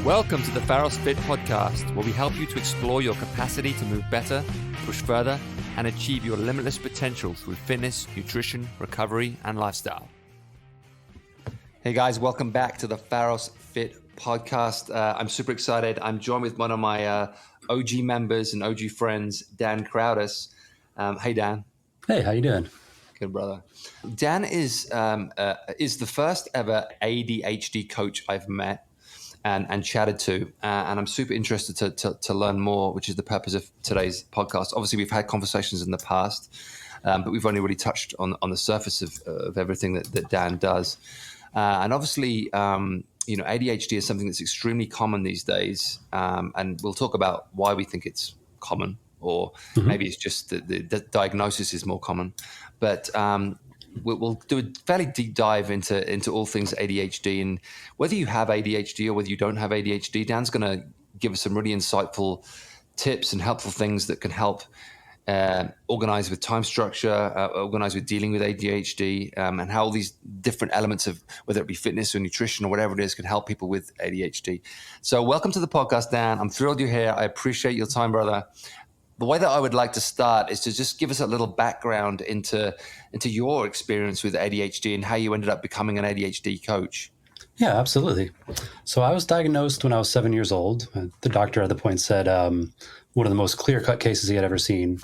Welcome to the Pharos Fit podcast, where we help you to explore your capacity to move better, push further, and achieve your limitless potential through fitness, nutrition, recovery, and lifestyle. Hey guys, welcome back to the Pharos Fit podcast. I'm super excited. I'm joined with one of my OG members and OG friends, Dan Crowdus. Hey, Dan. Hey, how you doing? Good, brother. Dan is the first ever ADHD coach I've met and chatted to, and I'm super interested to learn more, which is the purpose of today's podcast. Obviously, we've had conversations in the past, but we've only really touched on the surface of everything that Dan does. And obviously, ADHD is something that's extremely common these days, and we'll talk about why we think it's common, or maybe it's just the diagnosis is more common. But we'll do a fairly deep dive into all things ADHD, and whether you have ADHD or whether you don't have ADHD, Dan's going to give us some really insightful tips and helpful things that can help organize with time structure, organize with dealing with ADHD, and how all these different elements of whether it be fitness or nutrition or whatever it is can help people with ADHD. So welcome to the podcast, Dan. I'm thrilled you're here. I appreciate your time, brother. The way that I would like to start is to just give us a little background into your experience with ADHD and how you ended up becoming an ADHD coach. Yeah, absolutely. So I was diagnosed when I was 7 years old. The doctor at the point said one of the most clear-cut cases he had ever seen.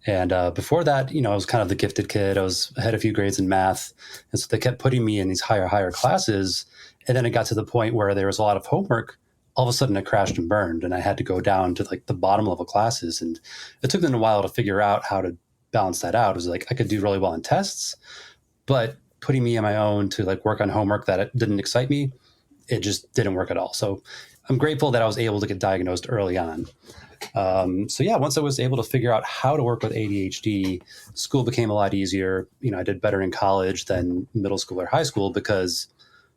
And before that, I was kind of the gifted kid. I was ahead a few grades in math. And so they kept putting me in these higher classes. And then it got to the point where there was a lot of homework. All of a sudden it crashed and burned, and I had to go down to like the bottom level classes. And it took them a while to figure out how to balance that out. It was like I could do really well in tests, but putting me on my own to like work on homework that it didn't excite me, it just didn't work at all. So I'm grateful that I was able to get diagnosed early on. Once I was able to figure out how to work with ADHD, school became a lot easier. I did better in college than middle school or high school because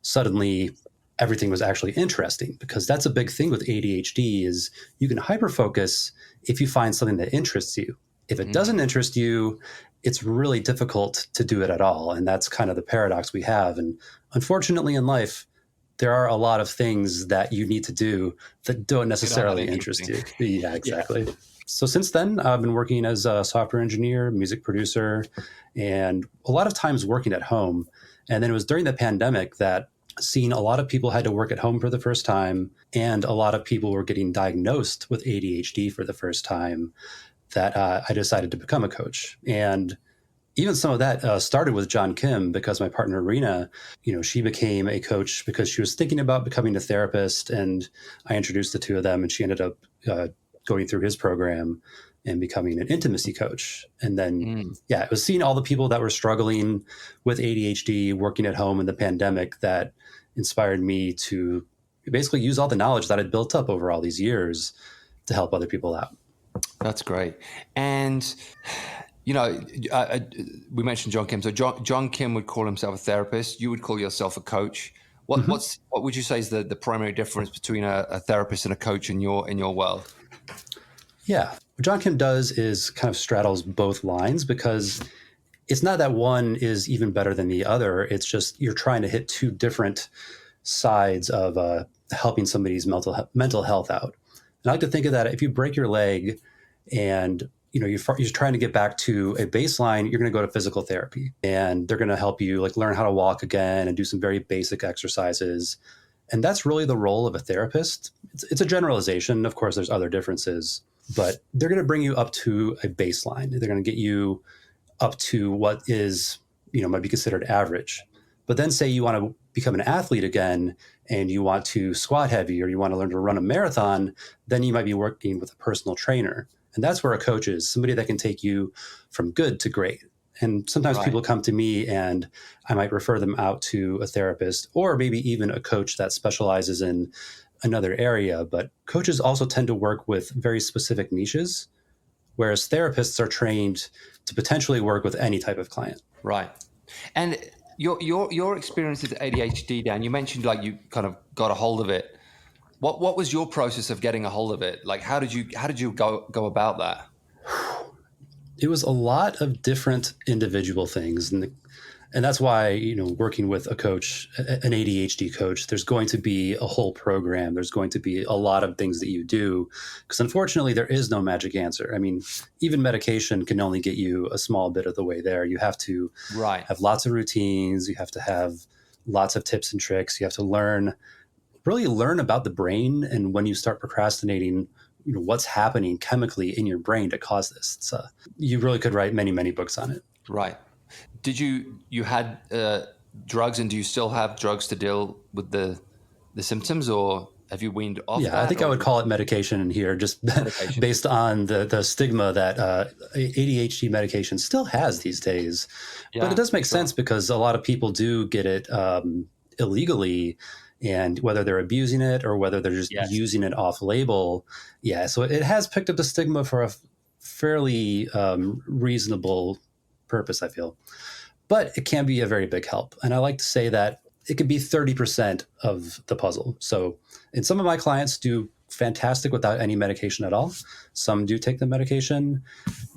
suddenly everything was actually interesting, because that's a big thing with ADHD is you can hyperfocus if you find something that interests you. If it doesn't interest you, it's really difficult to do it at all. And that's kind of the paradox we have. And unfortunately in life, there are a lot of things that you need to do that don't necessarily interest you. Yeah, exactly. Yeah. So since then, I've been working as a software engineer, music producer, and a lot of times working at home. And then it was during the pandemic that seeing a lot of people had to work at home for the first time, and a lot of people were getting diagnosed with ADHD for the first time, that I decided to become a coach. And even some of that started with John Kim, because my partner, Rena, she became a coach because she was thinking about becoming a therapist, and I introduced the two of them, and she ended up going through his program and becoming an intimacy coach. And then, it was seeing all the people that were struggling with ADHD working at home in the pandemic that inspired me to basically use all the knowledge that I'd built up over all these years to help other people out. That's great. And, we mentioned John Kim. So John Kim would call himself a therapist. You would call yourself a coach. What would you say is the primary difference between a therapist and a coach in your world? Yeah. What John Kim does is kind of straddles both lines, because it's not that one is even better than the other. It's just you're trying to hit two different sides of helping somebody's mental health out. And I like to think of that, if you break your leg and you're trying to get back to a baseline, you're going to go to physical therapy, and they're going to help you like learn how to walk again and do some very basic exercises. And that's really the role of a therapist. It's a generalization. Of course, there's other differences, but they're going to bring you up to a baseline. They're going to get you up to what is, might be considered average. But then say you want to become an athlete again, and you want to squat heavy, or you want to learn to run a marathon, then you might be working with a personal trainer. And that's where a coach is, somebody that can take you from good to great. And sometimes people come to me and I might refer them out to a therapist, or maybe even a coach that specializes in another area. But coaches also tend to work with very specific niches, whereas therapists are trained to potentially work with any type of client. Right. And your experience with ADHD, Dan, you mentioned like you kind of got a hold of it. What was your process of getting a hold of it? Like, how did you go about that? It was a lot of different individual things. And And that's why, working with a coach, an ADHD coach, there's going to be a whole program. There's going to be a lot of things that you do, because unfortunately there is no magic answer. I mean, even medication can only get you a small bit of the way there. You have to Right. have lots of routines. You have to have lots of tips and tricks. You have to really learn about the brain. And when you start procrastinating, what's happening chemically in your brain to cause this. You really could write many, many books on it. Right. Did you had drugs, and do you still have drugs to deal with the symptoms, or have you weaned off Yeah, that? I think I would call it medication in here, just based on the stigma that ADHD medication still has these days. Yeah, But it does make sense because a lot of people do get it illegally, and whether they're abusing it or whether they're just using it off label. Yeah, so it has picked up the stigma for a fairly reasonable purpose, I feel. But it can be a very big help. And I like to say that it can be 30% of the puzzle. So, and some of my clients do fantastic without any medication at all. Some do take the medication.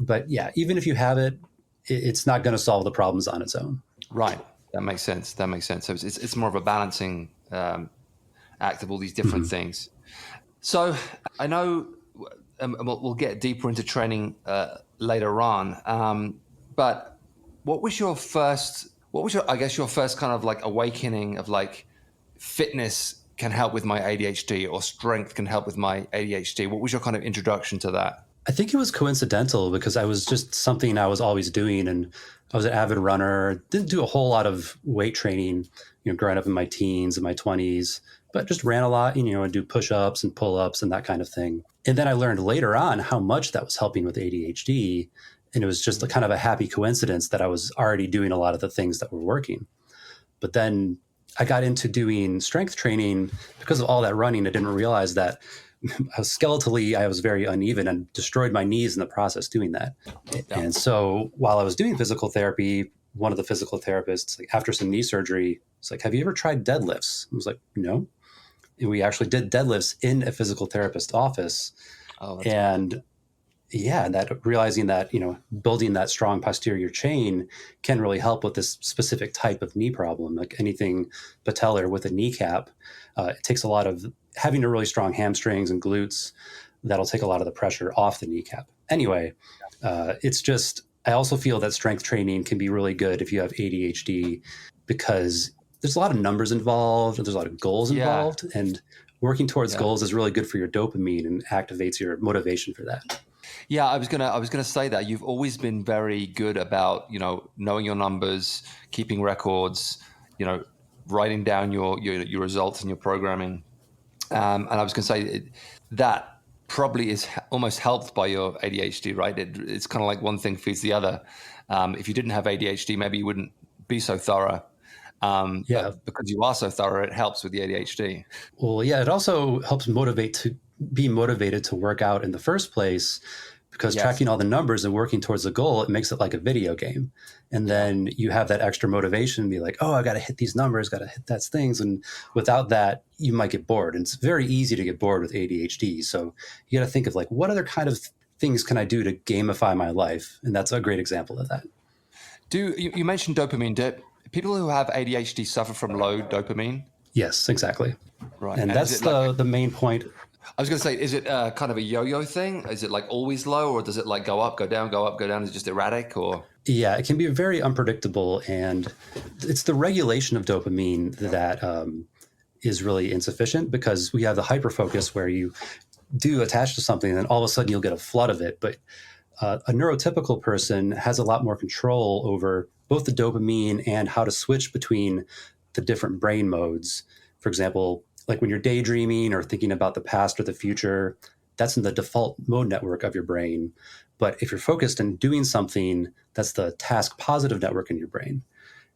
But yeah, even if you have it, it's not going to solve the problems on its own. Right. That makes sense. So it's more of a balancing act of all these different things. So I know we'll get deeper into training later on. But what was your first kind of like awakening of like fitness can help with my ADHD or strength can help with my ADHD? What was your kind of introduction to that? I think it was coincidental because I was just something I was always doing, and I was an avid runner. Didn't do a whole lot of weight training, growing up in my teens and my 20s, but just ran a lot, and do push-ups and pull-ups and that kind of thing. And then I learned later on how much that was helping with ADHD, and it was just kind of a happy coincidence that I was already doing a lot of the things that were working. But then I got into doing strength training because of all that running. I didn't realize that skeletally, I was very uneven and destroyed my knees in the process doing that. Yeah. And so while I was doing physical therapy, one of the physical therapists, like after some knee surgery, was like, "Have you ever tried deadlifts?" I was like, "No." And we actually did deadlifts in a physical therapist office. Oh, and yeah, that realizing that, building that strong posterior chain can really help with this specific type of knee problem, like anything patellar with a kneecap. It takes a lot of having a really strong hamstrings and glutes. That'll take a lot of the pressure off the kneecap. Anyway, it's just, I also feel that strength training can be really good if you have ADHD because there's a lot of numbers involved and there's a lot of goals involved. And working towards goals is really good for your dopamine and activates your motivation for that. Yeah, I was gonna say that you've always been very good about knowing your numbers, keeping records, writing down your results and your programming. And I was gonna say that probably is almost helped by your ADHD, right? It's kind of like one thing feeds the other. If you didn't have ADHD, maybe you wouldn't be so thorough. But because you are so thorough, it helps with the ADHD. Well, yeah, it also helps be motivated to work out in the first place because tracking all the numbers and working towards the goal, it makes it like a video game. And then you have that extra motivation to be like, oh, I got to hit these numbers, got to hit those things. And without that, you might get bored. And it's very easy to get bored with ADHD. So you got to think of like, what other kind of things can I do to gamify my life? And that's a great example of that. You mentioned dopamine dip. People who have ADHD suffer from low dopamine? Yes, exactly. Right. And that's the main point. I was going to say, is it kind of a yo-yo thing? Is it like always low, or does it like go up, go down, go up, go down? Is it just erratic, or? Yeah, it can be very unpredictable, and it's the regulation of dopamine that is really insufficient because we have the hyperfocus where you do attach to something and then all of a sudden you'll get a flood of it. But a neurotypical person has a lot more control over both the dopamine and how to switch between the different brain modes. For example, like when you're daydreaming or thinking about the past or the future, that's in the default mode network of your brain. But if you're focused on doing something, that's the task positive network in your brain.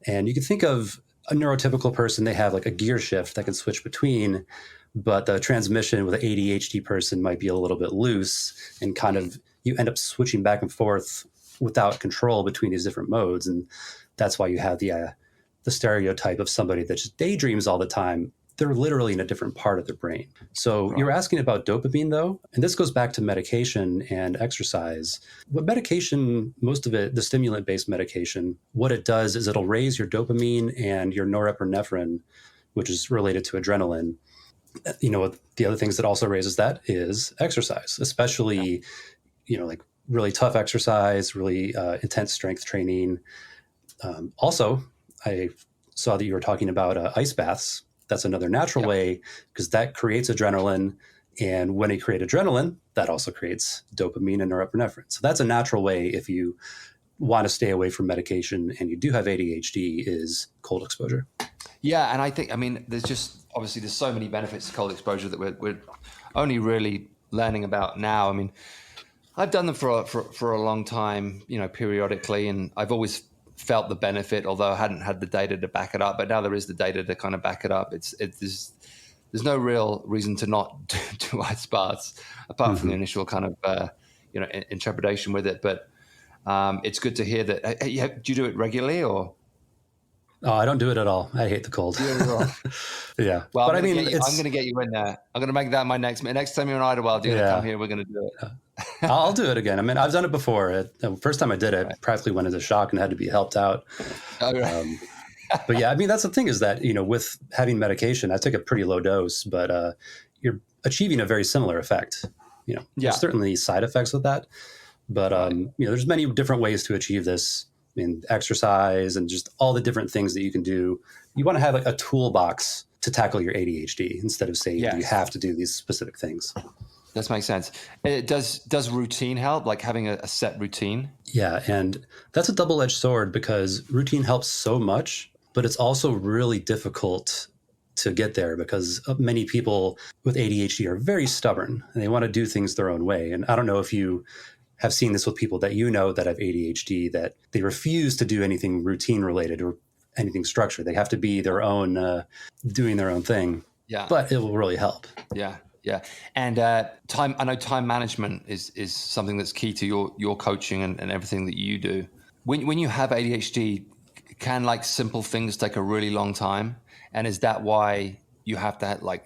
And you can think of a neurotypical person, they have like a gear shift that can switch between, but the transmission with an ADHD person might be a little bit loose and kind of you end up switching back and forth without control between these different modes. And that's why you have the stereotype of somebody that just daydreams all the time. they're literally in a different part of their brain. So you're asking about dopamine though, and this goes back to medication and exercise. What medication, most of it, the stimulant-based medication, what it does is it'll raise your dopamine and your norepinephrine, which is related to adrenaline. The other things that also raises that is exercise, especially, like really tough exercise, really intense strength training. Also, I saw that you were talking about ice baths. That's another natural way, because that creates adrenaline. And when it creates adrenaline, that also creates dopamine and norepinephrine. So that's a natural way if you want to stay away from medication and you do have ADHD, is cold exposure. Yeah, and I think, there's so many benefits to cold exposure that we're only really learning about now. I've done them for a long time, periodically, and I've always felt the benefit, although I hadn't had the data to back it up. But now there is the data to kind of back it up. There's no real reason to not do ice baths, apart from the initial kind of intrepidation with it. But it's good to hear that. Do you do it regularly or? Oh, I don't do it at all. I hate the cold. Yeah. Well, but I'm going to get you in there. I'm going to make that my next time you're in Idlewild, you're going to come here. We're going to do it. I'll do it again. I've done it before. The first time I did it, practically went into shock and had to be helped out. Oh, right. But yeah, that's the thing is that, with having medication, I took a pretty low dose, but you're achieving a very similar effect. There's certainly side effects with that, but there's many different ways to achieve this. Exercise and just all the different things that you can do. You want to have a toolbox to tackle your ADHD instead of saying you have to do these specific things. That makes sense. Does routine help, like having a set routine? Yeah, and that's a double-edged sword, because routine helps so much, but it's also really difficult to get there, because many people with ADHD are very stubborn and they want to do things their own way. And I don't know if you have seen this with people that that have ADHD, that they refuse to do anything routine related or anything structured. They have to be their own, doing their own thing. Yeah. But it will really help. Yeah. Yeah. And time, I know time management is something that's key to your coaching and everything that you do. When you have ADHD, can simple things take a really long time? And is that why you have to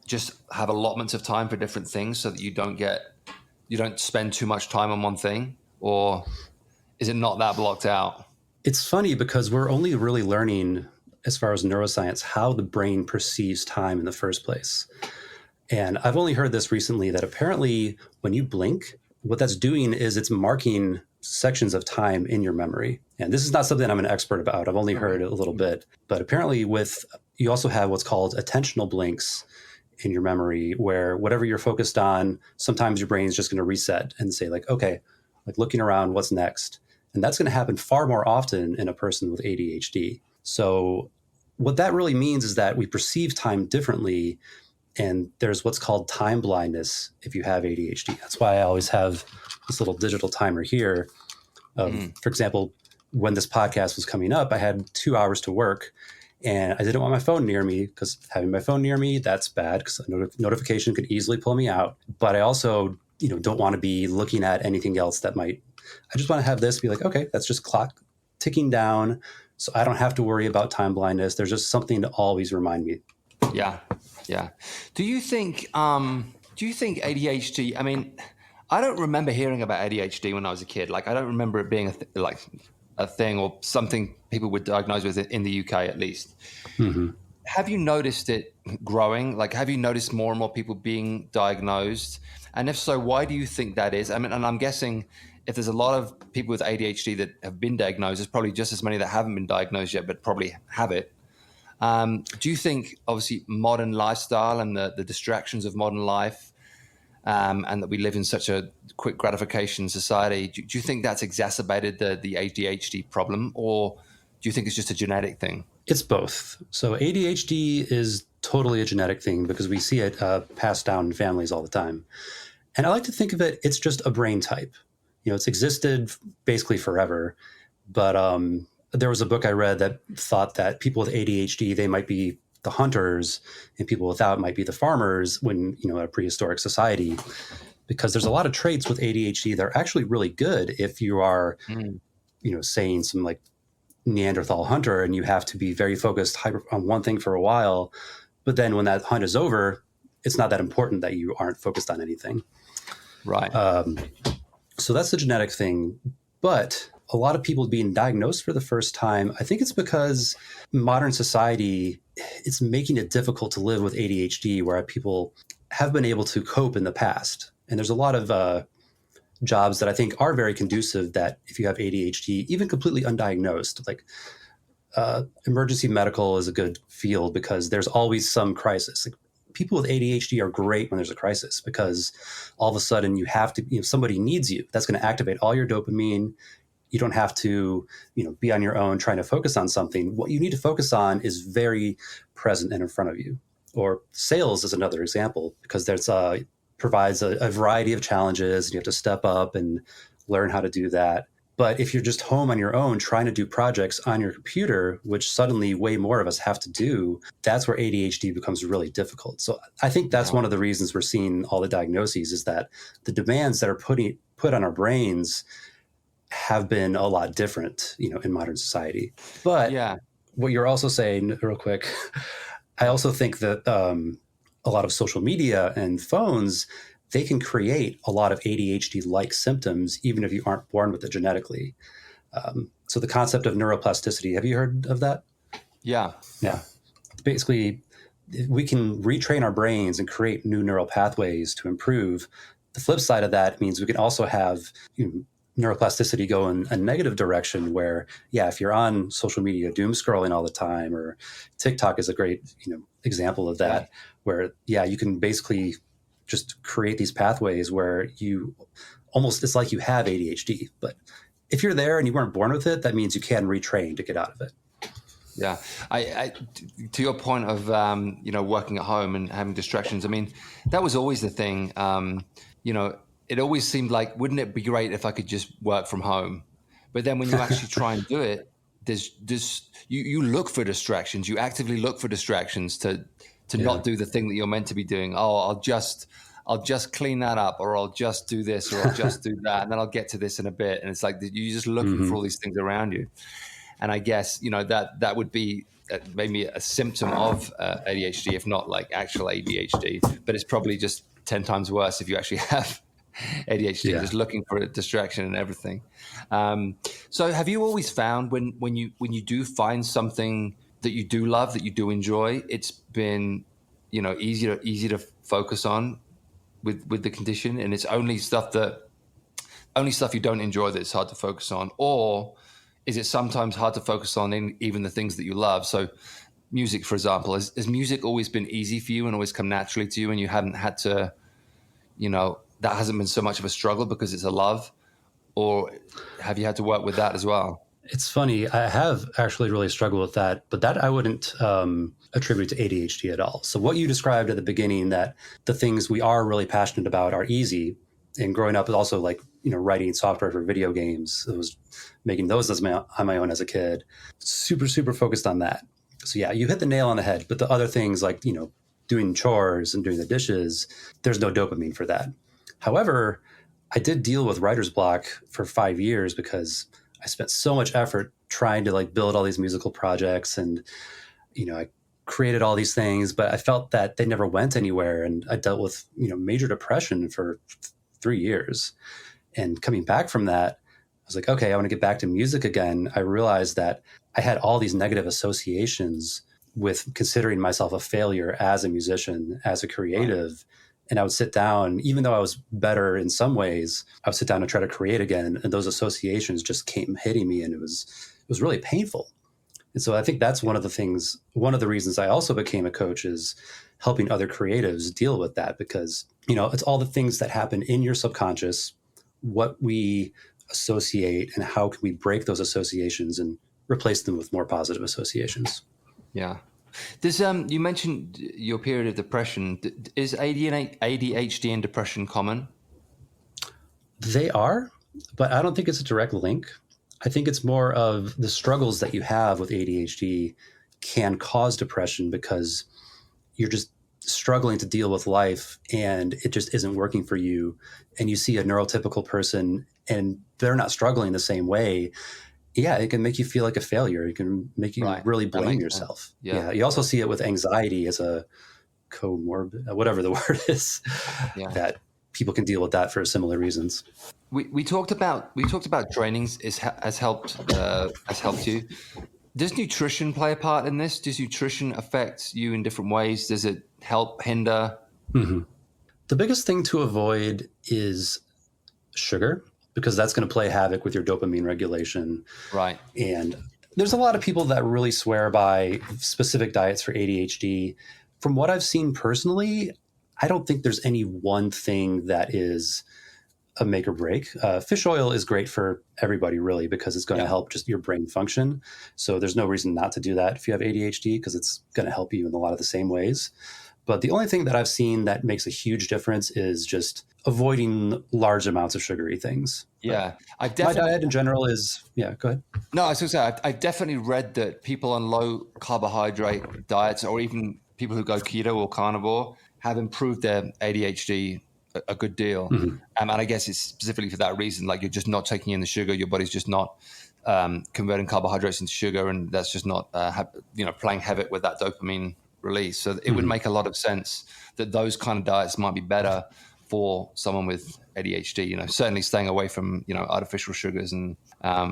just have allotments of time for different things so that you don't spend too much time on one thing? Or is it not that blocked out? It's funny, because we're only really learning, as far as neuroscience, how the brain perceives time in the first place. And I've only heard this recently, that apparently when you blink, what that's doing is it's marking sections of time in your memory. And this is not something I'm an expert about. I've only heard a little bit. But apparently you also have what's called attentional blinks in your memory, where whatever you're focused on, sometimes your brain's just going to reset and say okay, looking around, what's next? And that's going to happen far more often in a person with ADHD. So what that really means is that we perceive time differently, and there's what's called time blindness if you have ADHD. That's why I always have this little digital timer here. For example, when this podcast was coming up, I had 2 hours to work. And I didn't want my phone near me, because having my phone near me, that's bad, because a notification could easily pull me out. But I also, don't want to be looking at anything else I just want to have this be okay, that's just clock ticking down. So I don't have to worry about time blindness. There's just something to always remind me. Yeah. Yeah. Do you think ADHD, I don't remember hearing about ADHD when I was a kid. I don't remember it being a thing or something people would diagnose with it in the UK, at least. Mm-hmm. Have you noticed it growing? Have you noticed more and more people being diagnosed? And if so, why do you think that is? And I'm guessing if there's a lot of people with ADHD that have been diagnosed, there's probably just as many that haven't been diagnosed yet, but probably have it. Do you think, obviously, modern lifestyle and the distractions of modern life, and that we live in such a quick gratification society, do you think that's exacerbated the ADHD problem, or do you think it's just a genetic thing? It's both. So ADHD is totally a genetic thing, because we see it passed down in families all the time. And I like to think of it's just a brain type. It's existed basically forever. But there was a book I read that thought that people with ADHD, they might be the hunters, and people without might be the farmers when, a prehistoric society, because there's a lot of traits with ADHD that are actually really good if you are, saying some Neanderthal hunter, and you have to be very focused on one thing for a while. But then when that hunt is over, it's not that important that you aren't focused on anything. Right. So that's the genetic thing. But a lot of people being diagnosed for the first time, I think it's because modern society, it's making it difficult to live with ADHD, where people have been able to cope in the past. And there's a lot of jobs that I think are very conducive that if you have ADHD, even completely undiagnosed, like emergency medical is a good field because there's always some crisis. Like, people with ADHD are great when there's a crisis because all of a sudden you have to, somebody needs you. That's going to activate all your dopamine. You don't have to, be on your own trying to focus on something. What you need to focus on is very present and in front of you. Or sales is another example because there's provides a variety of challenges and you have to step up and learn how to do that. But if you're just home on your own trying to do projects on your computer, which suddenly way more of us have to do, that's where ADHD becomes really difficult. So I think that's one of the reasons we're seeing all the diagnoses is that the demands that are put on our brains have been a lot different, in modern society. But what you're also saying, real quick, I also think that a lot of social media and phones, they can create a lot of ADHD-like symptoms, even if you aren't born with it genetically. So the concept of neuroplasticity, have you heard of that? Yeah. Basically, we can retrain our brains and create new neural pathways to improve. The flip side of that means we can also have neuroplasticity go in a negative direction where, if you're on social media, doom scrolling all the time, or TikTok is a great, example of that, where, you can basically just create these pathways where it's like you have ADHD. But if you're there and you weren't born with it, that means you can retrain to get out of it. Yeah. I to your point of, working at home and having distractions, I mean, that was always the thing. It always seemed like, wouldn't it be great if I could just work from home? But then when you actually try and do it, you look for distractions. You actively look for distractions to not do the thing that you're meant to be doing. Oh, I'll just clean that up, or I'll just do this, or I'll just do that, and then I'll get to this in a bit. And it's like you're just looking for all these things around you. And I guess that would be maybe a symptom of ADHD, if not like actual ADHD. But it's probably just 10 times worse if you actually have ADHD, just looking for a distraction and everything. So have you always found when you do find something that you do love, that you do enjoy, it's been, easy to focus on with the condition, and it's only stuff you don't enjoy that it's hard to focus on? Or is it sometimes hard to focus on in even the things that you love? So music, for example, has music always been easy for you and always come naturally to you, and you haven't had to, that hasn't been so much of a struggle because it's a love? Or have you had to work with that as well? It's funny. I have actually really struggled with that, but that I wouldn't attribute to ADHD at all. So what you described at the beginning, that the things we are really passionate about are easy. And growing up is also like, writing software for video games. It was making those on my own as a kid. Super, super focused on that. So you hit the nail on the head. But the other things like, doing chores and doing the dishes, there's no dopamine for that. However, I did deal with writer's block for 5 years because I spent so much effort trying to like build all these musical projects, and, I created all these things, but I felt that they never went anywhere. And I dealt with, major depression for 3 years. And coming back from that, I was like, okay, I want to get back to music again. I realized that I had all these negative associations with considering myself a failure as a musician, as a creative. And I would sit down, even though I was better in some ways, I would sit down and try to create again. And those associations just came hitting me, and it was really painful. And so I think that's one of the reasons I also became a coach, is helping other creatives deal with that, because, it's all the things that happen in your subconscious, what we associate, and how can we break those associations and replace them with more positive associations. Yeah. You mentioned your period of depression. Is ADHD and depression common? They are, but I don't think it's a direct link. I think it's more of the struggles that you have with ADHD can cause depression because you're just struggling to deal with life and it just isn't working for you. And you see a neurotypical person and they're not struggling the same way. yeah, it can make you feel like a failure. It can make you Right. really That blame makes sense. yourself. Yeah. Yeah. You also see it with anxiety as a comorbid, whatever the word is, Yeah. that people can deal with that for similar reasons. We talked about trainings has helped you. Does nutrition play a part in this? Does nutrition affect you in different ways? Does it help, hinder? Hmm. The biggest thing to avoid is sugar, because that's going to play havoc with your dopamine regulation. Right. And there's a lot of people that really swear by specific diets for ADHD. From what I've seen personally, I don't think there's any one thing that is a make or break. Fish oil is great for everybody, really, because it's going to Yeah. help just your brain function. So there's no reason not to do that if you have ADHD, because it's going to help you in a lot of the same ways. But the only thing that I've seen that makes a huge difference is just avoiding large amounts of sugary things. But Yeah. I my definitely diet in general is, yeah, go ahead. No, I was going to say, I've definitely read that people on low carbohydrate diets, or even people who go keto or carnivore, have improved their ADHD a good deal. Mhm. And I guess it's specifically for that reason. Like, you're just not taking in the sugar, your body's just not converting carbohydrates into sugar, and that's just not playing havoc with that dopamine release. So it would Mhm. make a lot of sense that those kind of diets might be better for someone with ADHD. Certainly staying away from artificial sugars and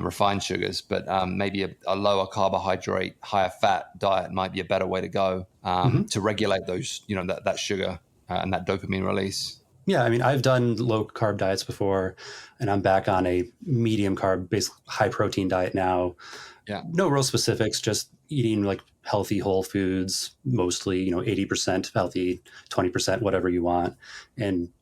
refined sugars, but maybe a lower carbohydrate, higher fat diet might be a better way to go Mhm. to regulate those, that sugar and that dopamine release. Yeah, I mean, I've done low carb diets before, and I'm back on a medium carb, based high protein diet now. Yeah. No real specifics, just eating like healthy whole foods, mostly, 80% healthy, 20% whatever you want.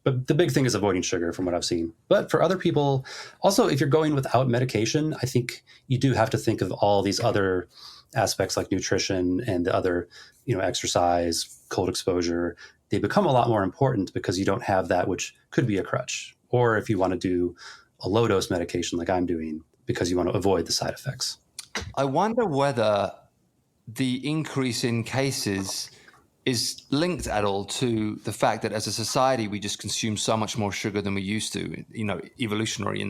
But the big thing is avoiding sugar from what I've seen. But for other people, also, if you're going without medication, I think you do have to think of all these other aspects like nutrition and the other, exercise, cold exposure. They become a lot more important because you don't have that, which could be a crutch. Or if you want to do a low dose medication like I'm doing, because you want to avoid the side effects. I wonder whether the increase in cases is linked at all to the fact that as a society we just consume so much more sugar than we used to. Evolutionary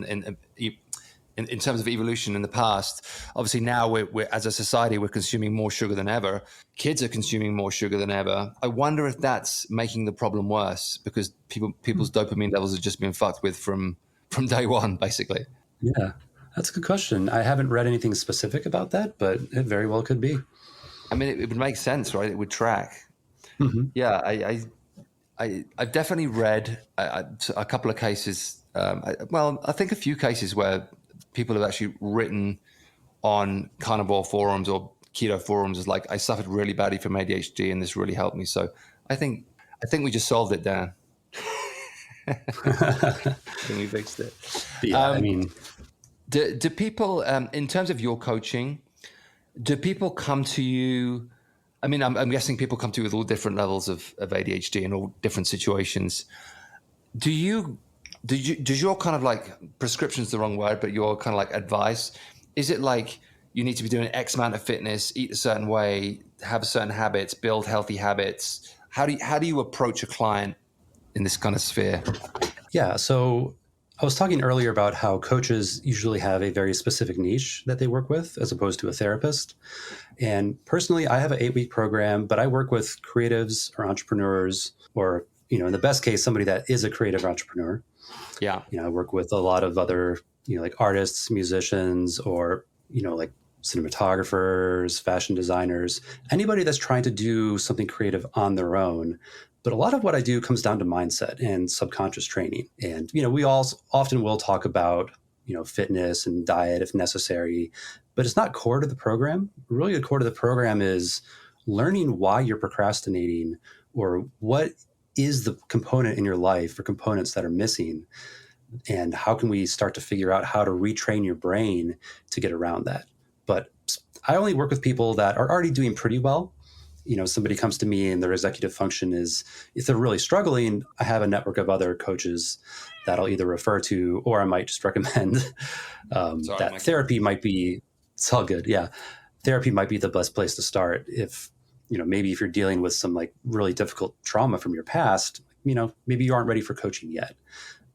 in terms of evolution in the past. Obviously now we're as a society we're consuming more sugar than ever. Kids are consuming more sugar than ever. I wonder if that's making the problem worse because people's dopamine levels have just been fucked with from day one, basically. Yeah, that's a good question. I haven't read anything specific about that, but it very well could be. I mean, it would make sense, right? It would track. Hmm. Yeah, I've definitely read a couple of cases. I think a few cases where people have actually written on carnivore forums or keto forums is like, I suffered really badly from ADHD and this really helped me. So I think we just solved it, Dan. I think we fixed it. Yeah, I mean, Do people, in terms of your coaching, do people come to you? I mean, I'm guessing people come to you with all different levels of ADHD and all different situations. Does your kind of like prescription's the wrong word, but your kind of like advice, is it like you need to be doing X amount of fitness, eat a certain way, have certain habits, build healthy habits? How do you approach a client in this kind of sphere? yeah. So I was talking earlier about how coaches usually have a very specific niche that they work with as opposed to a therapist. And personally, I have an 8-week program, but I work with creatives or entrepreneurs, or, in the best case, somebody that is a creative entrepreneur. Yeah. I work with a lot of other, like artists, musicians, or, like cinematographers, fashion designers, anybody that's trying to do something creative on their own. But a lot of what I do comes down to mindset and subconscious training. And, we all often will talk about, fitness and diet if necessary, but it's not core to the program. Really, the core to the program is learning why you're procrastinating, or what is the component in your life or components that are missing, and how can we start to figure out how to retrain your brain to get around that. But I only work with people that are already doing pretty well. Somebody comes to me and their executive function is, if they're really struggling, I have a network of other coaches that I'll either refer to, or I might just recommend Sorry, that Mike. therapy might be, it's all good. Yeah. Therapy might be the best place to start if, maybe if you're dealing with some like really difficult trauma from your past, maybe you aren't ready for coaching yet.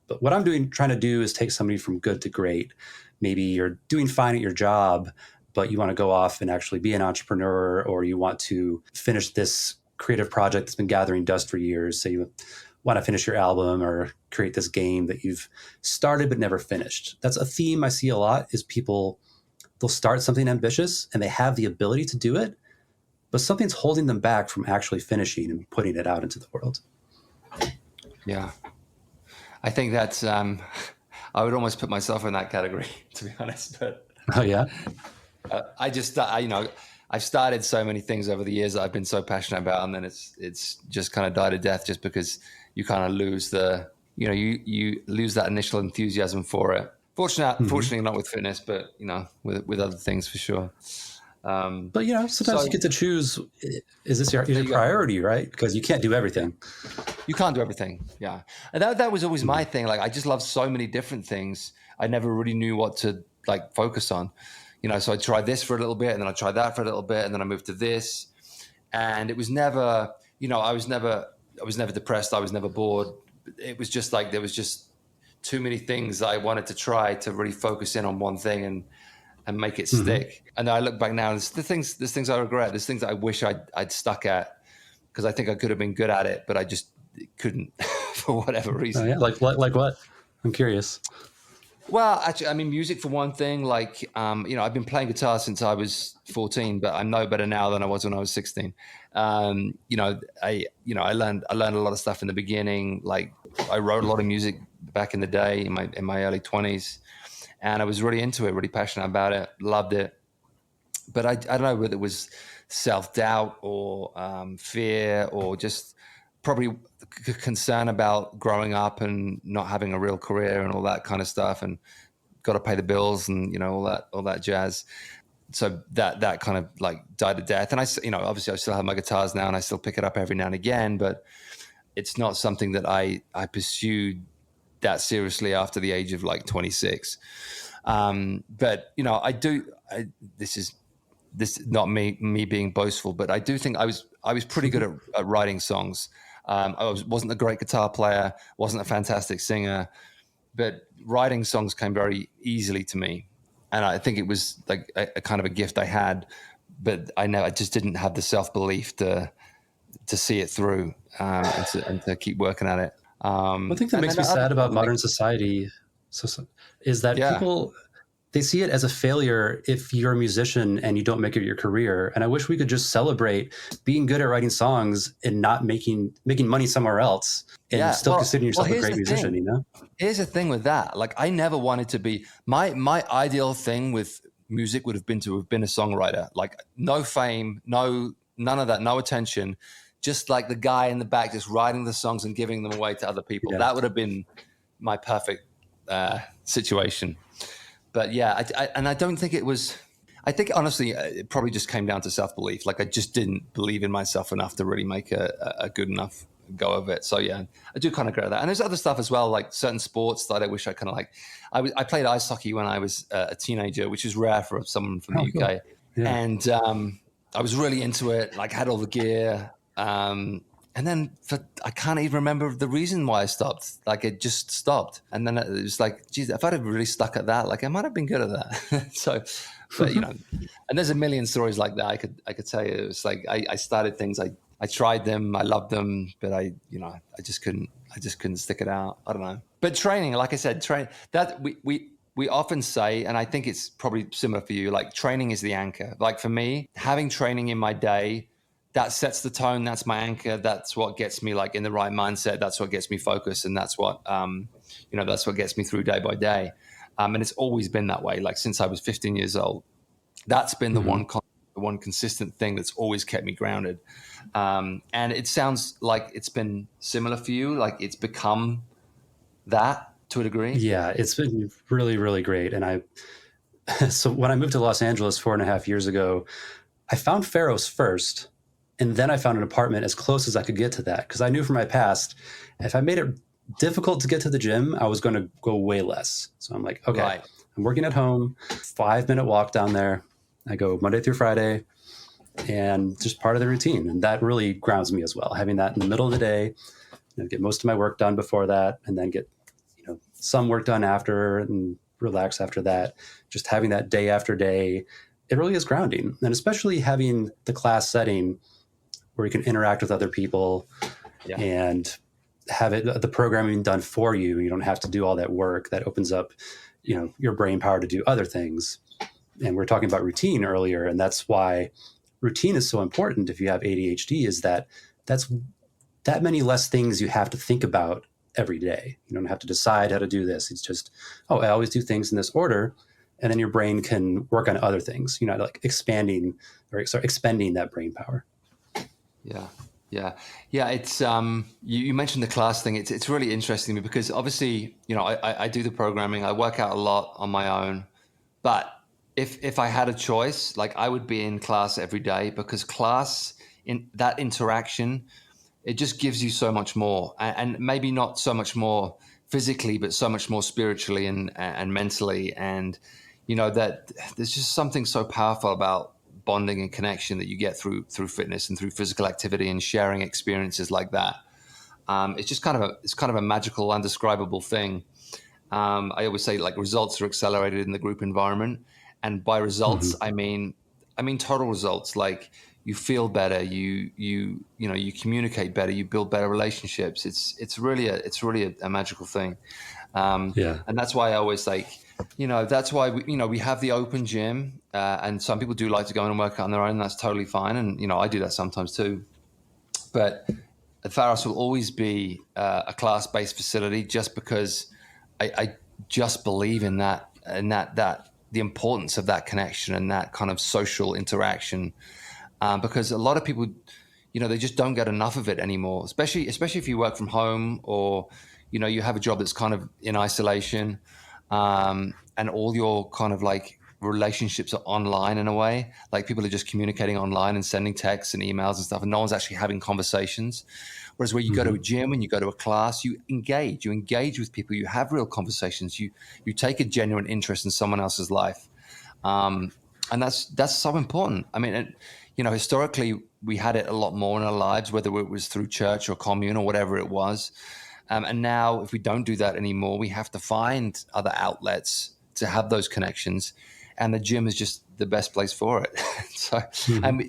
But what I'm trying to do is take somebody from good to great, maybe you're doing fine at your job, but you want to go off and actually be an entrepreneur, or you want to finish this creative project that's been gathering dust for years. So you want to finish your album or create this game that you've started but never finished. That's a theme I see a lot, is people, they'll start something ambitious and they have the ability to do it, but something's holding them back from actually finishing and putting it out into the world. Yeah. I think that's, I would almost put myself in that category, to be honest. But Oh, yeah? I've started so many things over the years that I've been so passionate about, and then it's just kind of died a death just because you kind of lose you lose that initial enthusiasm for it. Fortunately not with fitness, but with other things for sure. But sometimes you get to choose, is this your priority, right? Because you can't do everything. You can't do everything. Yeah. And that was always my thing. Like, I just love so many different things. I never really knew what to focus on, so I tried this for a little bit, and then I tried that for a little bit, and then I moved to this, and it was never, I was never depressed. I was never bored. It was just like, there was just too many things that I wanted to try to really focus in on one thing and make it stick. And I look back now, there's things I regret. There's things that I wish I'd stuck at, because I think I could have been good at it, but I just couldn't for whatever reason. Oh, yeah? Like what? I'm curious. Well, actually, I mean, music for one thing. I've been playing guitar since I was 14, but I'm no better now than I was when I was 16. I learned a lot of stuff in the beginning. Like, I wrote a lot of music back in the day in my early 20s, and I was really into it, really passionate about it, loved it. But I don't know whether it was self-doubt or fear, or just probably concern about growing up and not having a real career and all that kind of stuff, and got to pay the bills and all that jazz. So that kind of died a death. And I obviously I still have my guitars now, and I still pick it up every now and again, but it's not something that I pursued that seriously after the age of 26. But this is not me being boastful, but I do think I was pretty good at writing songs. I wasn't a great guitar player, wasn't a fantastic singer, but writing songs came very easily to me. And I think it was like a kind of a gift I had, but I just didn't have the self-belief to see it through, and to keep working at it. One thing that makes me sad about modern society is that people, they see it as a failure if you're a musician and you don't make it your career. And I wish we could just celebrate being good at writing songs and not making money somewhere else, and still considering yourself a great musician. Here's the thing with that. I never wanted to be, my ideal thing with music would have been to have been a songwriter. No fame, none of that, no attention, just like the guy in the back just writing the songs and giving them away to other people. Yeah. That would have been my perfect situation. But yeah, I don't think it was. I think honestly, it probably just came down to self-belief. I just didn't believe in myself enough to really make a good enough go of it. So yeah, I do kind of agree with that. And there's other stuff as well, like certain sports that I wish I kind of I played ice hockey when I was a teenager, which is rare for someone from the UK. Cool. Yeah. And I was really into it. Had all the gear. And then I can't even remember the reason why I stopped. It just stopped. And then it was geez, if I'd have really stuck at that, I might have been good at that. So, but and there's a million stories like that I could tell you. It was I started things, I tried them, I loved them, but I just couldn't stick it out. I don't know. But training, like I said, that we often say, and I think it's probably similar for you, training is the anchor. For me, having training in my day, that sets the tone. That's my anchor. That's what gets me in the right mindset. That's what gets me focused. And that's what, that's what gets me through day by day. And it's always been that way. Since I was 15 years old, that's been the one consistent thing that's always kept me grounded. And it sounds like it's been similar for you. It's become that to a degree. Yeah, it's been really, really great. And so when I moved to Los Angeles 4.5 years ago, I found Pharos first. And then I found an apartment as close as I could get to that, because I knew from my past, if I made it difficult to get to the gym, I was going to go way less. So I'm like, okay, right. I'm working at home, 5-minute walk down there. I go Monday through Friday, and just part of the routine. And that really grounds me as well. Having that in the middle of the day, get most of my work done before that, and then get some work done after, and relax after that. Just having that day after day, it really is grounding. And especially having the class setting where you can interact with other people Yeah. and have the programming done for you. You don't have to do all that work. That opens up, your brain power to do other things. And we are talking about routine earlier, and that's why routine is so important if you have ADHD, is that's that many less things you have to think about every day. You don't have to decide how to do this. It's just, I always do things in this order. And then your brain can work on other things, like expanding or expending that brain power. Yeah. Yeah. It's, you mentioned the class thing. It's really interesting to me because obviously, I do the programming, I work out a lot on my own, but if I had a choice, like I would be in class every day because class in that interaction, it just gives you so much more, and maybe not so much more physically, but so much more spiritually and mentally. And, that there's just something so powerful about bonding and connection that you get through fitness and through physical activity and sharing experiences like that. It's just kind of a magical, undescribable thing. I always say like results are accelerated in the group environment, and by results, I mean total results. Like you feel better, you communicate better, you build better relationships. It's really a magical thing. And that's why I always like, that's why we have the open gym, and some people do like to go in and work out on their own. That's totally fine, and I do that sometimes too. But Pharos will always be a class-based facility, just because I just believe in that the importance of that connection and that kind of social interaction, because a lot of people, they just don't get enough of it anymore. Especially if you work from home, or you have a job that's kind of in isolation, and all your kind of like relationships are online in a way. Like people are just communicating online and sending texts and emails and stuff, and no one's actually having conversations. Whereas where you go to a gym and you go to a class, you engage with people, you have real conversations, you take a genuine interest in someone else's life. And that's so important. I mean, historically we had it a lot more in our lives, whether it was through church or commune or whatever it was. And now if we don't do that anymore, we have to find other outlets to have those connections. And the gym is just the best place for it. So, and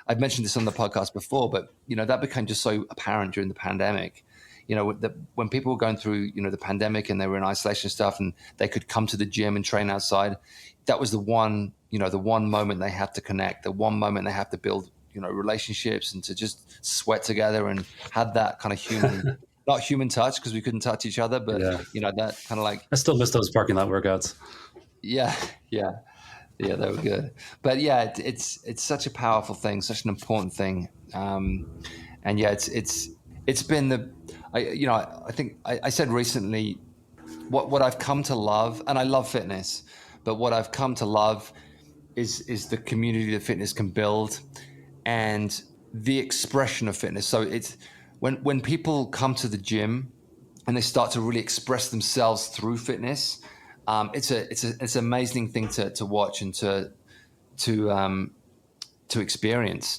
I've mentioned this on the podcast before, but that became just so apparent during the pandemic. When people were going through the pandemic and they were in isolation stuff, and they could come to the gym and train outside, that was the one moment they had to connect, the one moment they have to build relationships and to just sweat together and have that kind of human not human touch, because we couldn't touch each other, but that kind of like, I still miss those parking lot workouts. Yeah, they were good. But yeah, it's such a powerful thing, such an important thing. And yeah, it's been I think I said recently what I've come to love, and I love fitness, but what I've come to love is the community that fitness can build and the expression of fitness. So it's when people come to the gym and they start to really express themselves through fitness, it's an amazing thing to watch and to experience.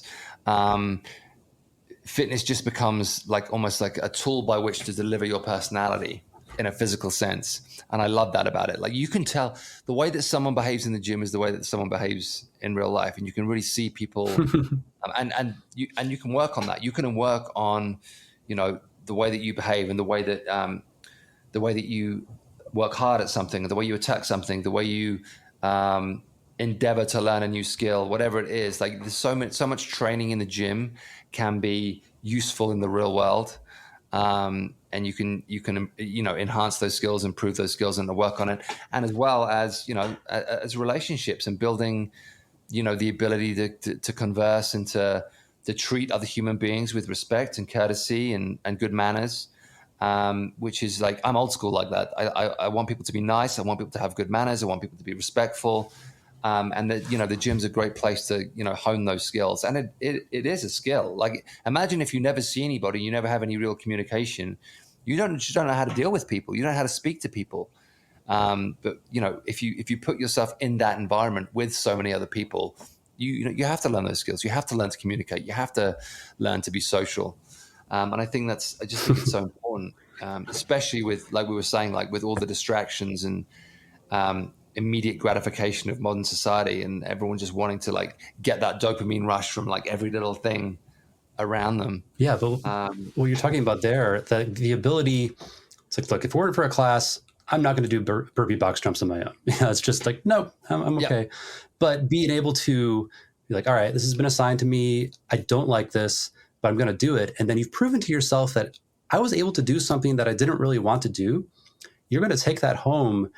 Fitness just becomes like almost like a tool by which to deliver your personality in a physical sense. And I love that about it. Like you can tell the way that someone behaves in the gym is the way that someone behaves in real life. And you can really see people and you can work on that. You can work on, the way that you behave and the way that you work hard at something, the way you attack something, the way you endeavor to learn a new skill, whatever it is. Like there's so much training in the gym can be useful in the real world. And you can enhance those skills, improve those skills, and to work on it, and as well as as relationships and building, the ability to converse and to treat other human beings with respect and courtesy and good manners, which is like I'm old school like that. I want people to be nice. I want people to have good manners. I want people to be respectful. And the gym's a great place to hone those skills, and it is a skill. Like imagine if you never see anybody, you never have any real communication, you don't know how to deal with people, you don't know how to speak to people. But if you put yourself in that environment with so many other people, you have to learn those skills. You have to learn to communicate. You have to learn to be social. And I think I just think it's so important, especially with, like we were saying, like with all the distractions and immediate gratification of modern society, and everyone just wanting to like get that dopamine rush from like every little thing around them. Yeah, but what you're talking about there, the ability, it's like, look, if we're in for a class, I'm not going to do burpee box jumps on my own. It's just like, no, I'm okay. Yep. But being able to be like, all right, this has been assigned to me. I don't like this, but I'm going to do it. And then you've proven to yourself that I was able to do something that I didn't really want to do. You're going to take that home,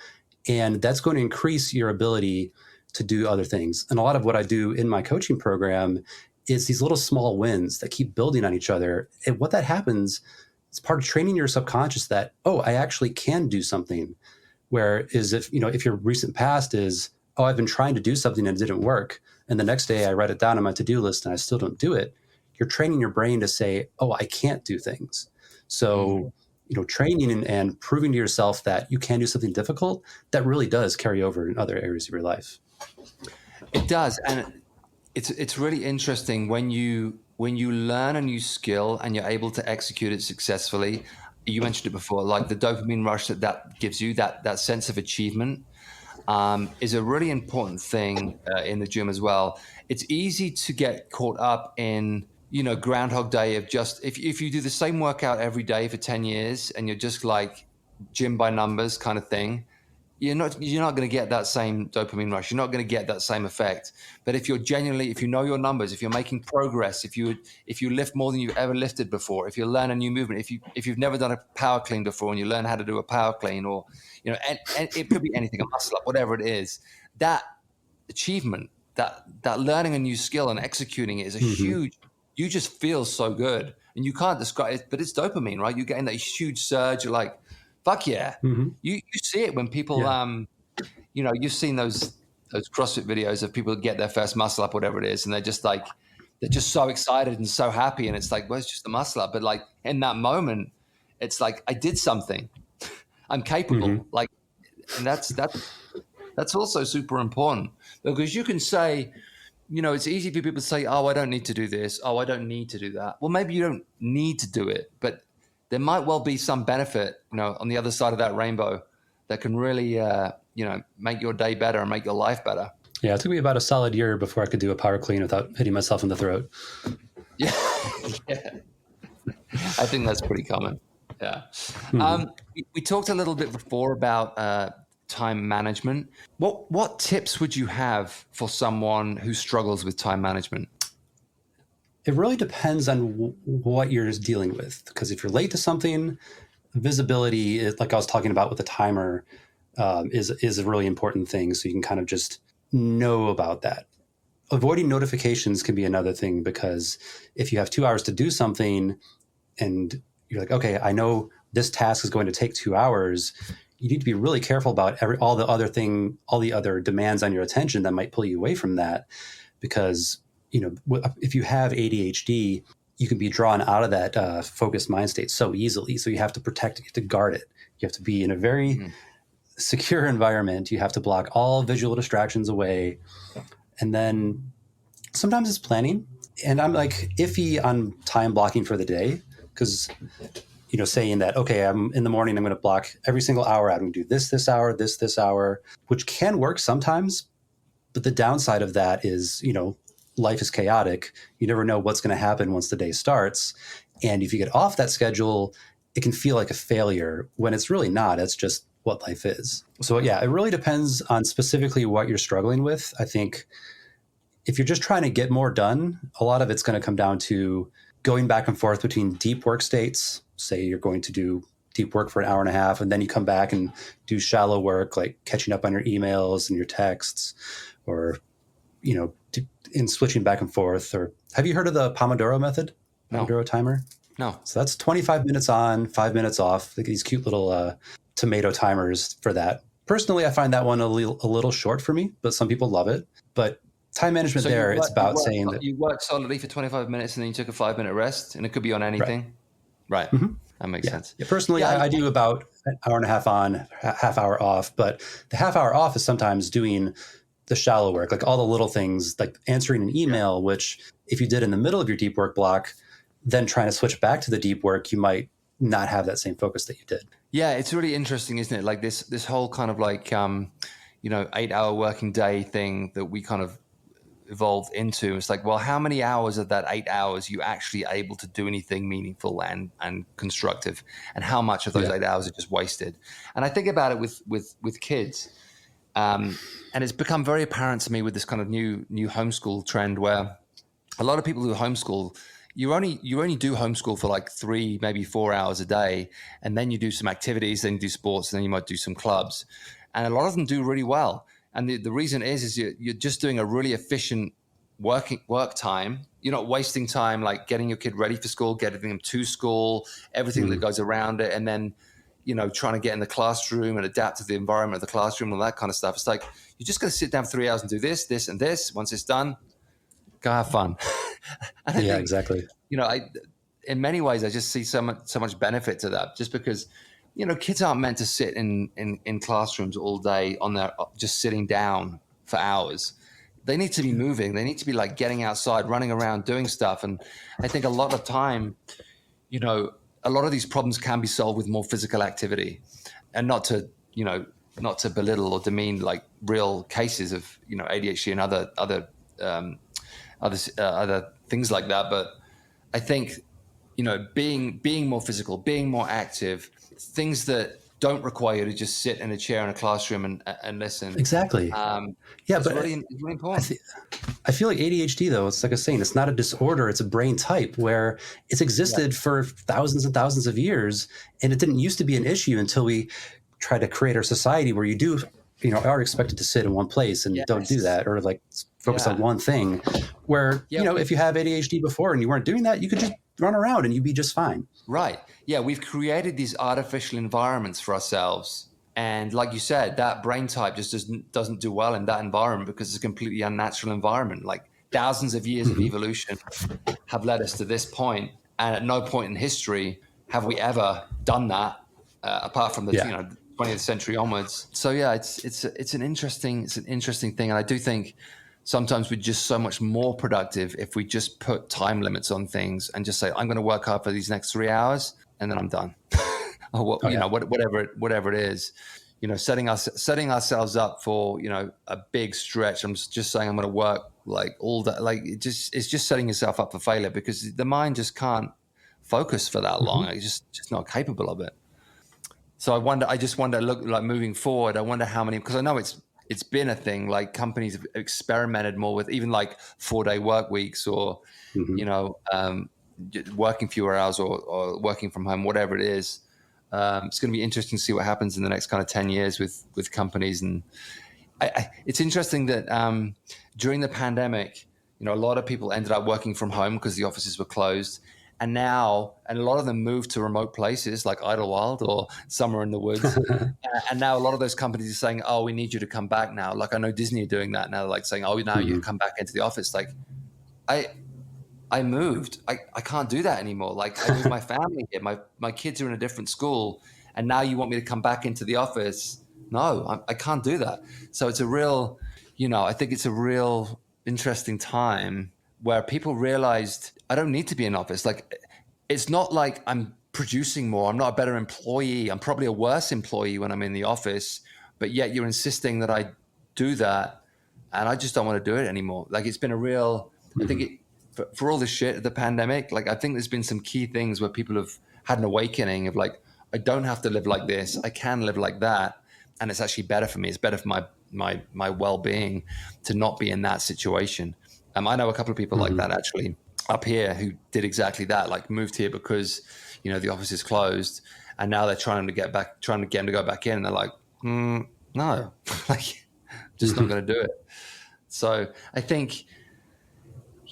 and that's going to increase your ability to do other things. And a lot of what I do in my coaching program is these little small wins that keep building on each other. And what that happens, it's part of training your subconscious that, oh, I actually can do something. Whereas if your recent past is, oh, I've been trying to do something and it didn't work, and the next day I write it down on my to-do list and I still don't do it, you're training your brain to say, oh, I can't do things. So, training and proving to yourself that you can do something difficult, that really does carry over in other areas of your life. It does. And it's really interesting when you learn a new skill and you're able to execute it successfully. You mentioned it before, like the dopamine rush that gives you, that sense of achievement, is a really important thing in the gym as well. It's easy to get caught up in, Groundhog Day of just, if you do the same workout every day for 10 years and you're just like gym by numbers kind of thing, you're not going to get that same dopamine rush. You're not going to get that same effect. But if you're genuinely, if you know your numbers, if you're making progress, if you lift more than you've ever lifted before, if you learn a new movement, if you've never done a power clean before and you learn how to do a power clean, or and it could be anything, a muscle up, whatever it is, that achievement, that learning a new skill and executing it is a huge. You just feel so good, and you can't describe it, but it's dopamine, right? You're getting that huge surge. You're like, fuck yeah. You see it when people, you've seen those CrossFit videos of people get their first muscle up, whatever it is, and they're just so excited and so happy. And it's like, well, it's just a muscle up. But like in that moment, it's like, I did something. I'm capable. Like, and that's also super important, because you can say, it's easy for people to say, oh, I don't need to do this. Oh, I don't need to do that. Well, maybe you don't need to do it, but there might well be some benefit, on the other side of that rainbow that can really, make your day better and make your life better. Yeah, it took me about a solid year before I could do a power clean without hitting myself in the throat. Yeah. I think that's pretty common. Yeah. We talked a little bit before about time management. What tips would you have for someone who struggles with time management? It really depends on what you're dealing with. Because if you're late to something, visibility, like I was talking about with the timer, is a really important thing. So you can kind of just know about that. Avoiding notifications can be another thing, because if you have 2 hours to do something and you're like, okay, I know this task is going to take 2 hours, you need to be really careful about all the other demands on your attention that might pull you away from that. Because if you have ADHD, you can be drawn out of that focused mind state so easily. So you have to protect it, you have to guard it. You have to be in a very secure environment. You have to block all visual distractions away. And then sometimes it's planning. And I'm like iffy on time blocking for the day, because, saying that, okay, I'm in the morning, I'm going to block every single hour out. I'm going to do this hour, this hour, which can work sometimes. But the downside of that is, life is chaotic. You never know what's going to happen once the day starts. And if you get off that schedule, it can feel like a failure when it's really not. It's just what life is. So yeah, it really depends on specifically what you're struggling with. I think if you're just trying to get more done, a lot of it's going to come down to going back and forth between deep work states. Say you're going to do deep work for an hour and a half, and then you come back and do shallow work, like catching up on your emails and your texts, or, in switching back and forth. Or have you heard of the Pomodoro method? Pomodoro timer? No. So that's 25 minutes on, 5 minutes off, like these cute little tomato timers for that. Personally, I find that one a little short for me, but some people love it. But time management it's about saying that you work solidly for 25 minutes and then you took a 5-minute rest, and it could be on anything. Right. That makes sense. Yeah, personally, I do about an hour and a half on, half hour off, but the half hour off is sometimes doing the shallow work, like all the little things, like answering an email, which if you did in the middle of your deep work block, then trying to switch back to the deep work, you might not have that same focus that you did. Yeah, it's really interesting, isn't it? Like this whole kind of like 8-hour working day thing that we kind of evolved into. It's like, well, how many hours of that 8 hours are you actually able to do anything meaningful and constructive, and how much of those Yeah. 8 hours are just wasted? And I think about it with kids, and it's become very apparent to me with this kind of new homeschool trend where a lot of people who homeschool, you only do homeschool for like 3, maybe 4 hours a day, and then you do some activities, then you do sports, and then you might do some clubs, and a lot of them do really well. And the reason is you're just doing a really efficient work time. You're not wasting time like getting your kid ready for school, getting them to school, everything that Mm. goes around it, and then trying to get in the classroom and adapt to the environment of the classroom and all that kind of stuff. It's like you're just going to sit down for 3 hours and do this, this, and this. Once it's done, go have fun. And I Yeah, think, exactly. in many ways, I just see so much benefit to that, just because, kids aren't meant to sit in classrooms all day on their, just sitting down for hours. They need to be moving. They need to be like getting outside, running around, doing stuff. And I think a lot of time, a lot of these problems can be solved with more physical activity, and not to belittle or demean like real cases of, ADHD and other things like that. But I think, being more physical, being more active, things that don't require you to just sit in a chair in a classroom and listen. Exactly. Yeah, It's but really I, important. th- I feel like ADHD, though, it's like I was saying, it's not a disorder, it's a brain type where it's Yeah. existed for thousands and thousands of years. And it didn't used to be an issue until we tried to create our society where are expected to sit in one place and don't do Yes. that, or like focus on Yeah. one thing. Where, Yeah. if you have ADHD before and you weren't doing that, you could just run around and you'd be just fine. Right. Yeah. We've created these artificial environments for ourselves. And like you said, that brain type just doesn't do well in that environment because it's a completely unnatural environment. Like thousands of years of Hmm. evolution have led us to this point, and at no point in history have we ever done that, apart from the Yeah. 20th century onwards. So yeah, it's an interesting thing, and I do think sometimes we're just so much more productive if we just put time limits on things and just say, I'm going to work hard for these next 3 hours and then I'm done. Or Oh, yeah. whatever it is, setting ourselves up for, a big stretch. I'm just saying I'm going to work like all that. Like it's just setting yourself up for failure because the mind just can't focus for that long. Hmm. It's just not capable of it. So I just wonder, look, like moving forward, I wonder how many, because I know it's been a thing, like companies have experimented more with even like 4-day work weeks or, Hmm. you know, um, working fewer hours or working from home, whatever it is. It's going to be interesting to see what happens in the next kind of 10 years with companies. And it's interesting that during the pandemic, a lot of people ended up working from home because the offices were closed. And a lot of them moved to remote places like Idlewild or somewhere in the woods. And now a lot of those companies are saying, oh, we need you to come back now. Like I know Disney are doing that now, like saying, oh, now you Hmm. come back into the office. Like I, I moved. I can't do that anymore. Like I moved my family here. My kids are in a different school, and now you want me to come back into the office? No, I can't do that. So it's a real, I think it's a real interesting time where people realized I don't need to be in office. Like it's not like I'm producing more. I'm not a better employee. I'm probably a worse employee when I'm in the office, but yet you're insisting that I do that, and I just don't want to do it anymore. Like it's been a real. I think Hmm. it for all the shit of the pandemic, like I think there's been some key things where people have had an awakening of like, I don't have to live like this. I can live like that. And it's actually better for me. It's better for my well-being to not be in that situation. I know a couple of people like Hmm. that actually up here who did exactly that, like moved here because, the office is closed and now they're trying to get them to go back in. And they're like, no, like just not Hmm. going to do it. So I think,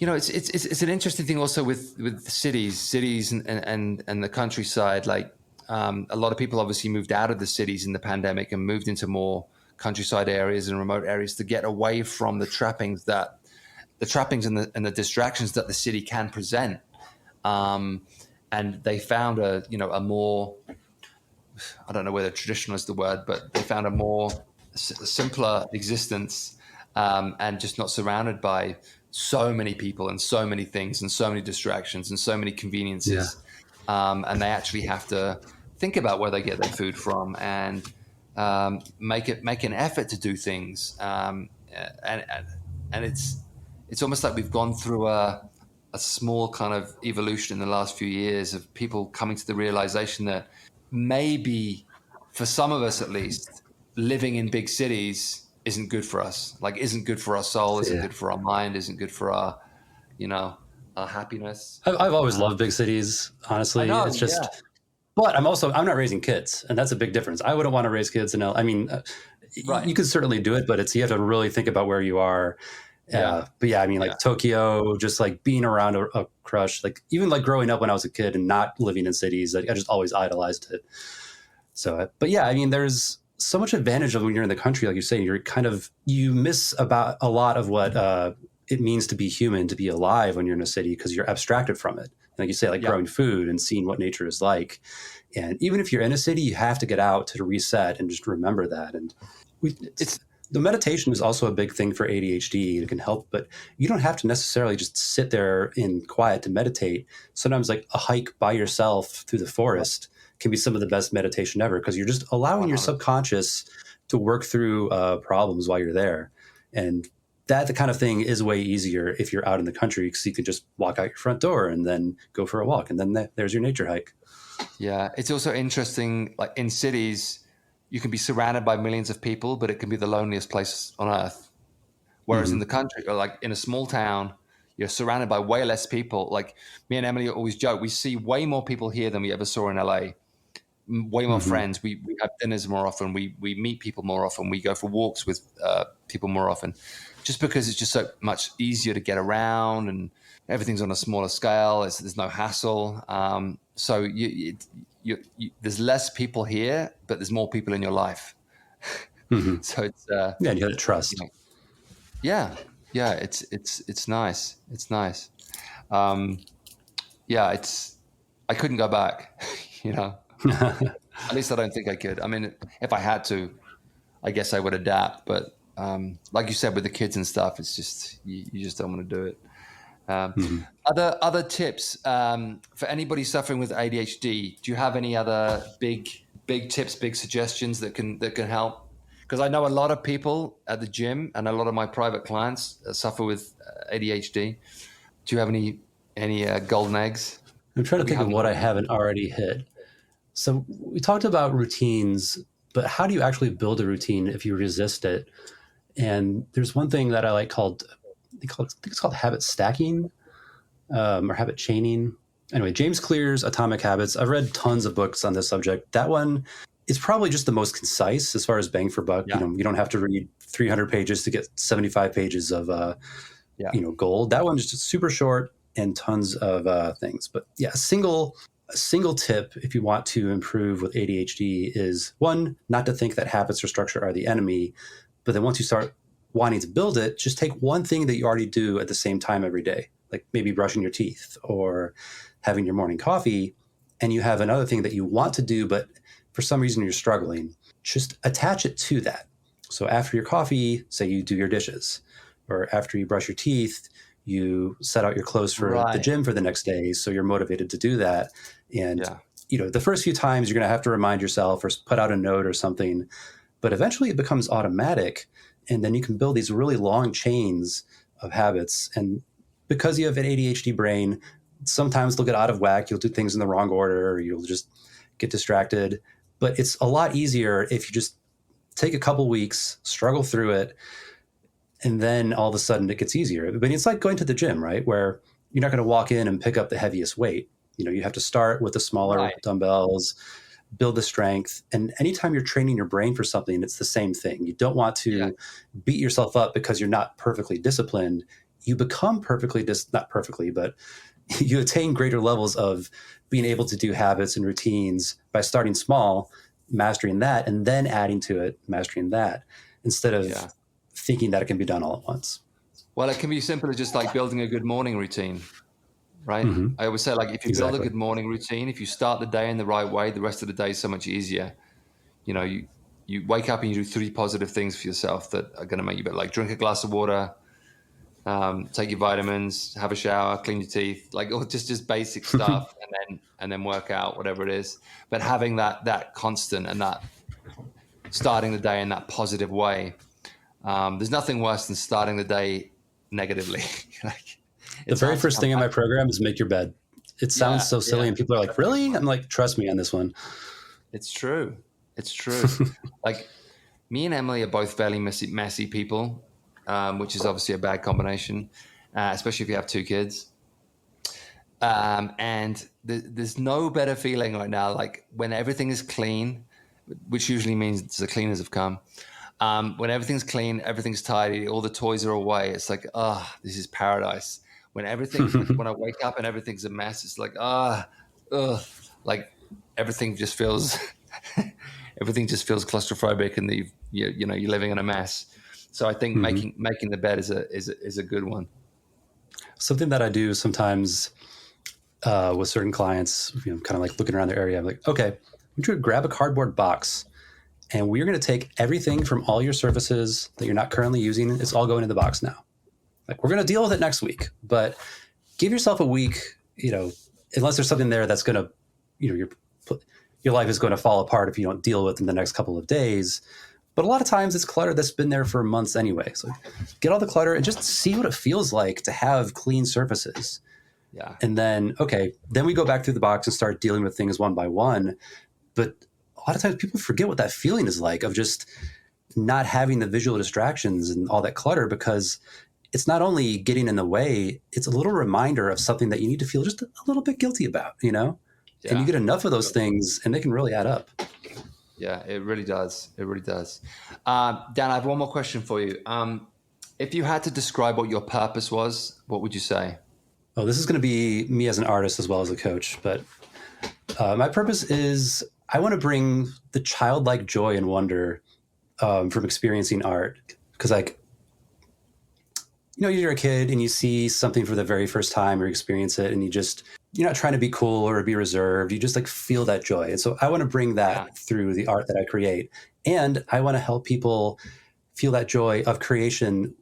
it's an interesting thing also with cities and the countryside. Like a lot of people obviously moved out of the cities in the pandemic and moved into more countryside areas and remote areas to get away from the trappings and the distractions that the city can present. And they found a more, I don't know whether traditional is the word, but they found a more simpler existence, and just not surrounded by so many people and so many things and so many distractions and so many Yeah. conveniences. And they actually have to think about where they get their food from and make an effort to do things. And it's almost like we've gone through a small kind of evolution in the last few years of people coming to the realization that maybe, for some of us at least, living in big cities isn't good for us. Like, isn't good for our soul, isn't Yeah. good for our mind, isn't good for our, our happiness. I've always loved big cities, I honestly. It's know, yeah, just, but I'm not raising kids, and that's a big difference. I wouldn't want to raise kids in I mean, right, you could certainly do it, but you have to really think about where you are. yeah, But yeah, I mean, like yeah, Tokyo, just like being around a crush, like even like growing up when I was a kid and not living in cities, like, I just always idolized it. So, but yeah, I mean, there's so much advantage of when you're in the country, like you're saying, you miss about a lot of what it means to be human, to be alive when you're in a city, because you're abstracted from it. Like you say, like yeah. growing food and seeing what nature is like. And even if you're in a city, you have to get out to reset and just remember that. And we, It's the meditation is also a big thing for ADHD. It can help, but you don't have to necessarily just sit there in quiet to meditate. Sometimes, like a hike by yourself through the forest can be some of the best meditation ever, because you're just allowing your 100. subconscious to work through problems while you're there. And that the kind of thing is way easier if you're out in the country, because you can just walk out your front door and then go for a walk, and then there's your nature hike. Yeah, it's also interesting. Like in cities, you can be surrounded by millions of people, but it can be the loneliest place on earth. Whereas in Mm-hmm. the country, or like in a small town, you're surrounded by way less people. Like me and Emily always joke, we see way more people here than we ever saw in LA. Way more Mm-hmm. friends. We have dinners more often. We meet people more often. We go for walks with people more often, just because it's just so much easier to get around and everything's on a smaller scale. There's no hassle. So there's less people here, but there's more people in your life. Mm-hmm. So it's Yeah, and you got to you trust. know, yeah, yeah. It's nice. It's nice. Um, yeah, it's I couldn't go back. You know, at least I don't think I could. I mean, if I had to, I guess I would adapt. But like you said, with the kids and stuff, it's just you just don't want to do it. Um, Mhm. other tips for anybody suffering with ADHD? Do you have any other big tips, big suggestions that can help? Because I know a lot of people at the gym and a lot of my private clients suffer with ADHD. Do you have any golden eggs I'm trying that to we think of haven't what gone I through? haven't already hit. So we talked about routines, but how do you actually build a routine if you resist it? And there's one thing that I like I think it's called habit stacking, or habit chaining. Anyway, James Clear's Atomic Habits. I've read tons of books on this subject. That one is probably just the most concise as far as bang for buck. Yeah, You don't have to read 300 pages to get 75 pages of yeah, gold. That one's just super short and tons of things. But yeah, a single tip if you want to improve with ADHD is, one, not to think that habits or structure are the enemy, but then once you start wanting to build it, just take one thing that you already do at the same time every day, like maybe brushing your teeth or having your morning coffee, and you have another thing that you want to do, but for some reason you're struggling. Just attach it to that. So after your coffee, say you do your dishes, or after you brush your teeth, you set out your clothes for the right. gym for the next day, so you're motivated to do that. And Yeah, the first few times you're going to have to remind yourself or put out a note or something, but eventually it becomes automatic, and then you can build these really long chains of habits. And because you have an ADHD brain, sometimes they'll get out of whack. You'll do things in the wrong order, or you'll just get distracted. But it's a lot easier if you just take a couple weeks, struggle through it, and then all of a sudden it gets easier. But it's like going to the gym, right? Where you're not going to walk in and pick up the heaviest weight. You have to start with the smaller right. dumbbells, build the strength. And anytime you're training your brain for something, it's the same thing. You don't want Yeah, to beat yourself up because you're not perfectly disciplined. You become not perfectly, but you attain greater levels of being able to do habits and routines by starting small, mastering that, and then adding to it, mastering that, instead of yeah. thinking that it can be done all at once. Well, it can be simple as just like building a good morning routine, right? Mm-hmm. I always say, like, if you build a Exactly. good morning routine, if you start the day in the right way, the rest of the day is so much easier. You wake up and you do three positive things for yourself that are going to make you better. Like drink a glass of water, take your vitamins, have a shower, clean your teeth, like or just basic stuff, and then work out whatever it is. But having that constant and that starting the day in that positive way, there's nothing worse than starting the day negatively. Like The it's very hard to first come thing in back. my program is make your bed. It sounds Yeah, so yeah, silly, and people are like, "Really?" I'm like, "Trust me on this one." it's true. It's true. Like me and Emily are both fairly messy people, which is obviously a bad combination, especially if you have two kids. And there's no better feeling right now, like when everything is clean, which usually means the cleaners have come. When everything's clean, everything's tidy, all the toys are away. It's like, this is paradise. When I wake up and everything's a mess, it's like, like everything just feels, everything just feels claustrophobic, and you're living in a mess. So I think Hmm. making the bed is a good one. Something that I do sometimes with certain clients, kind of like looking around their area. I'm like, okay, I want you to grab a cardboard box, and we're going to take everything from all your surfaces that you're not currently using. It's all going in the box now. Like, we're going to deal with it next week, but give yourself a week. Unless there's something there that's going to, your life is going to fall apart if you don't deal with it in the next couple of days. But a lot of times it's clutter that's been there for months anyway. So get all the clutter and just see what it feels like to have clean surfaces. Yeah. And then, okay, then we go back through the box and start dealing with things one by one. But a lot of times people forget what that feeling is like of just not having the visual distractions and all that clutter, because it's not only getting in the way, it's a little reminder of something that you need to feel just a little bit guilty about, And you Yeah. get enough of those things and they can really add up. Yeah, it really does. It really does. Dan, I have one more question for you. If you had to describe what your purpose was, what would you say? Oh, this is going to be me as an artist as well as a coach. But my purpose is I want to bring the childlike joy and wonder from experiencing art. Because, like, you're a kid and you see something for the very first time or experience it, and you're not trying to be cool or be reserved. You just like feel that joy. And so I want to bring Yeah. that through the art that I create. And I want to help people feel that joy of creation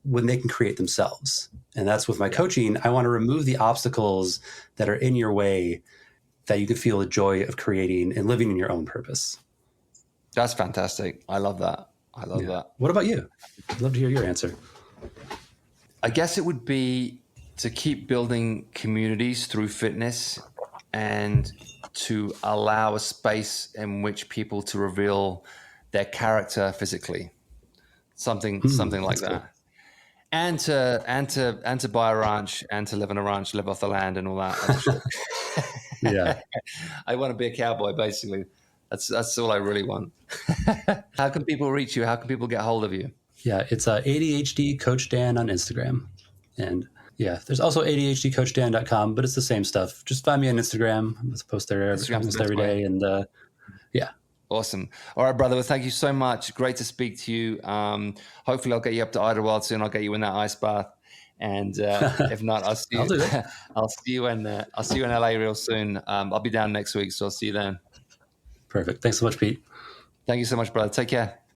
when they can create themselves. And that's with my Yeah. coaching. I want to remove the obstacles that are in your way, that you can feel the joy of creating and living in your own purpose. That's fantastic. I love that. I love Yeah. that. What about you? I'd love to hear your answer. I guess it would be to keep building communities through fitness and to allow a space in which people to reveal their character physically. Something like That's cool. that. And to buy a ranch and to live on a ranch, live off the land and all that other shit. Yeah. I want to be a cowboy, basically. That's all I really want. How can people reach you? How can people get hold of you? Yeah. It's ADHD Coach Dan on Instagram. And yeah, there's also ADHDCoachDan.com, but it's the same stuff. Just find me on Instagram. I'm supposed to post there Instagram's the almost best every way. day. And yeah, Awesome. All right, brother. Well, thank you so much. Great to speak to you. Hopefully, I'll get you up to Idlewild soon. I'll get you in that ice bath. And if not, I'll see I'll you. do it. I'll see you in LA real soon. I'll be down next week, so I'll see you then. Perfect. Thanks so much, Pete. Thank you so much, brother. Take care.